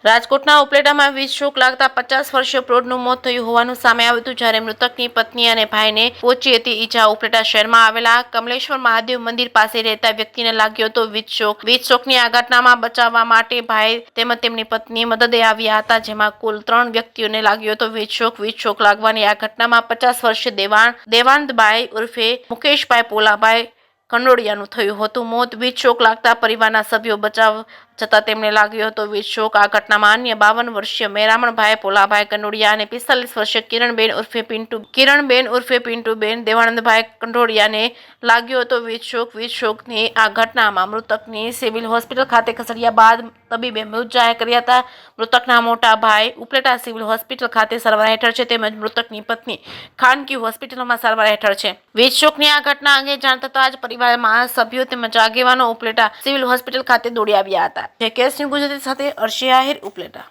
રાજકોટના ઉપલેટામાં વીજ શોક લાગતા 50 વર્ષીય પ્રૌઢનું મોત થયું હોવાનું સામે આવ્યું હતું, જ્યારે મૃતકની પત્ની અને ભાઈને પહોંચી હતી ઈજા. ઉપલેટા શહેરમાં આવેલા કમલેશ્વર મહાદેવ મંદિર પાસે રહેતા વ્યક્તિને લાગ્યો હતો વીજ શોક. વીજ શોકની આ ઘટનામાં બચાવવા માટે ભાઈ તેમજ તેમની પત્ની મદદે આવ્યા હતા, જેમાં કુલ 3 વ્યક્તિઓને લાગ્યો હતો વીજ શોક. વીજ શોક લાગવાની આ ઘટનામાં 50 વર્ષીય દેવાનંદભાઈ ઉર્ફે મુકેશભાઈ પોલાભાઈ કંડોડિયાનું થયું હતું મોત. વીજ શોક લાગતા પરિવારના સભ્યો બચાવ જતાં તેમને લાગ્યો હતો વીજ શોક. આ ઘટનામાં અન્ય 52 વર્ષીય મેરામણભાઈ પોલાભાઈ કંડોડિયા અને 45 વર્ષીય કિરણબેન ઉર્ફે પિન્ટુબેન દેવાનંદભાઈ કંડોડિયાને લાગ્યો હતો વીજ શોક. વીજ શોકની આ ઘટનામાં મૃતકની સિવિલ હોસ્પિટલ ખાતે ખસેડ્યા બાદ તબીબે મૃત જાહેર કર્યા હતા. મૃતકના મોટા ભાઈ ઉપલેટા સિવિલ હોસ્પિટલ ખાતે સારવાર હેઠળ છે, તેમજ મૃતકની પત્ની ખાનગી હોસ્પિટલમાં સારવાર હેઠળ છે. વીજ શોકની આ ઘટના અંગે જાણ થતાં જ પરિવારના સભ્યો તેમજ આગેવાનો ઉપલેટા સિવિલ હોસ્પિટલ ખાતે દોડી આવ્યા હતા. કેસ ન્યૂઝ ગુજરાતી સાથે અર્શી આહિર, ઉપલેટા.